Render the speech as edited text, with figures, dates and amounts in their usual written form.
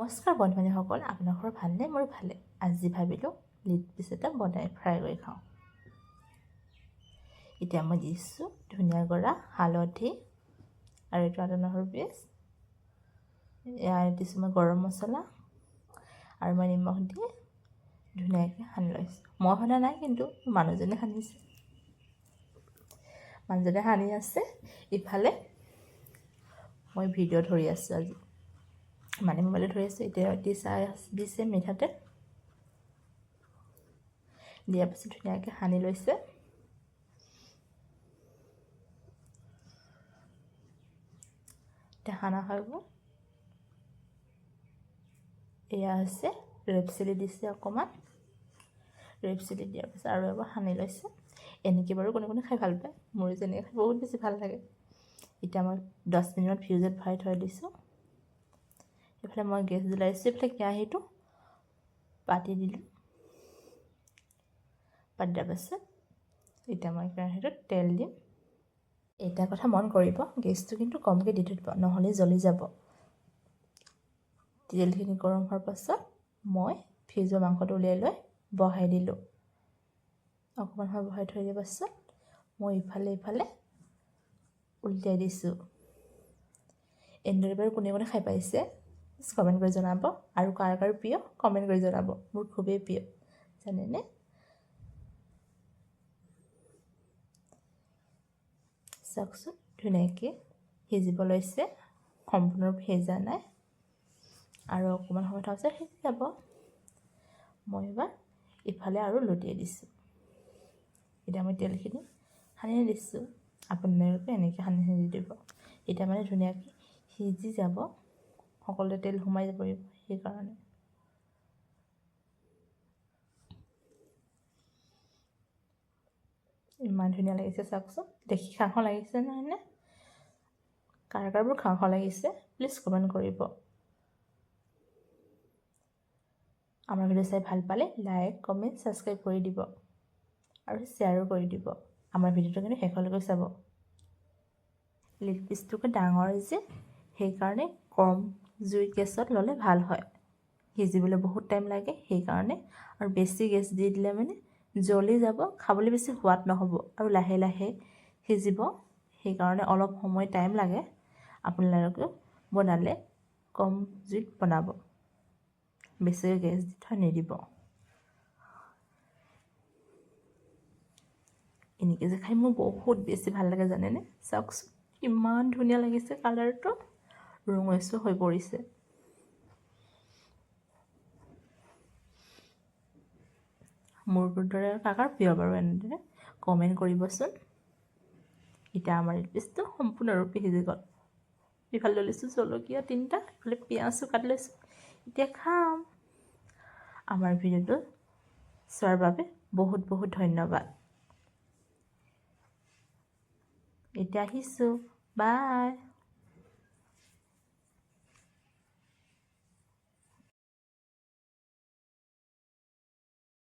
নমস্কাৰ বন্ধুসকল, আপোনালোকৰ ভালনে? মোৰ ভালে। আজি ভাবিলোঁ লিট পিচ এটা বনাই ফ্ৰাই কৰি খাওঁ। এতিয়া মই দিছোঁ ধনিয়া গুড়া, হালধি আৰু এইটো আদা নহৰু পেষ্ট। ইয়াৰ দিছোঁ মই গৰম মছলা আৰু মই নিমখ দি ধুনীয়াকৈ সানি লৈছোঁ। মই সনা নাই, কিন্তু মানুহজনে সানিছে। মানুহজনে সানি আছে। ইফালে মই ভিডিঅ' ধৰি আছোঁ আজি, মানে মোবাইলত ধৰি আছোঁ। এতিয়া দিছে মিঠাতেল, দিয়াৰ পিছত ধুনীয়াকৈ সানি লৈছে। এতিয়া সানা হৈ গ'ল। এয়া হৈছে ৰেড চিলি দিছে অকণমান। ৰেড চিলি দিয়াৰ পিছত আৰু এবাৰ সানি লৈছে। এনেকৈ বাৰু কোনে কোনে খাই ভাল পায়, মোৰ যেনেকৈ খাই বহুত বেছি ভাল লাগে। এতিয়া মই 10 মিনিটমান ফ্ৰিজত ভৰাই থৈ দিছোঁ। এইফালে মই গেছ জ্বলাইছোঁ। এইফালে কেৰাহীটো পাতি দিলোঁ। পাতি দিয়াৰ পাছত এতিয়া মই কেৰাহীটোত তেল দিম। এটা কথা মন কৰিব, গেছটো কিন্তু কমকৈ দি থৈ দিব, নহ'লে জ্বলি যাব। তেলখিনি গৰম হোৱাৰ পাছত মই ফ্ৰিজৰ মাংসটো উলিয়াই লৈ বহাই দিলোঁ। অকণমান সময় বহাই থৈ দিয়াৰ পাছত মই ইফালে উলটাই দিছোঁ। এনেদৰে বাৰু কোনে কোনে খাই পাইছে কমেণ্ট কৰি জনাব, আৰু কাৰ কাৰ প্ৰিয় কমেণ্ট কৰি জনাব। মোৰ খুবেই প্ৰিয়, জানেনে? চাওকচোন ধুনীয়াকৈ সিজিব লৈছে, সম্পূৰ্ণ সিজা নাই আৰু অকণমান সময় থোৱাৰ পিছত সিজি যাব। মই এবাৰ ইফালে আৰু লুটিয়াই দিছোঁ। এতিয়া মই তেলখিনি সানি দিছোঁ। আপোনালোকে এনেকৈ সানি দিব। এতিয়া মানে ধুনীয়াকৈ সিজি যাব, সকলোতে তেল সোমাই পৰিব। সেইকাৰণে ইমান ধুনীয়া লাগিছে, চাওকচোন। দেখি খাওঁ খাওঁ লাগিছে নহয়নে? কাৰ কাৰবোৰ খাওঁ খাওঁ লাগিছে প্লিজ কমেণ্ট কৰিব। আমাৰ ভিডিঅ' চাই ভাল পালে লাইক, কমেণ্ট, ছাবস্ক্ৰাইব কৰি দিব আৰু শ্বেয়াৰো কৰি দিব। আমাৰ ভিডিঅ'টো কিন্তু শেষলৈকে চাব। লিট পিচটোকে ডাঙৰ যে, সেইকাৰণে কম জুইৰ গেছত ল'লে ভাল হয়। সিজিবলৈ বহুত টাইম লাগে সেইকাৰণে, আৰু বেছি গেছ দি দিলে মানে জ্বলি যাব, খাবলৈ বেছি সোৱাদ নহ'ব আৰু লাহে লাহে সিজিব। সেইকাৰণে অলপ সময় টাইম লাগে। আপোনালোকে বনালে কম জুইত বনাব, বেছিকৈ গেছ দি থৈ নিদিব। এনেকৈ যে খাই মোৰ বহুত বেছি ভাল লাগে, জানেনে? চাওকচোন ইমান ধুনীয়া লাগিছে, কালাৰটো ৰঙচুৱা হৈ পৰিছে। মোৰ দৰে কাকাৰ প্ৰিয় বাৰু এনেদৰে কমেণ্ট কৰিবচোন। এতিয়া আমাৰ পিচটো সম্পূৰ্ণৰূপে সিজি গ'ল। ইফালে লৈ লৈছোঁ জলকীয়া 3টা, ইফালে পিঁয়াজো কাটি লৈছোঁ। এতিয়া খাম। আমাৰ ভিডিঅ'টো চোৱাৰ বাবে বহুত বহুত ধন্যবাদ। এতিয়া আহিছোঁ, বাই।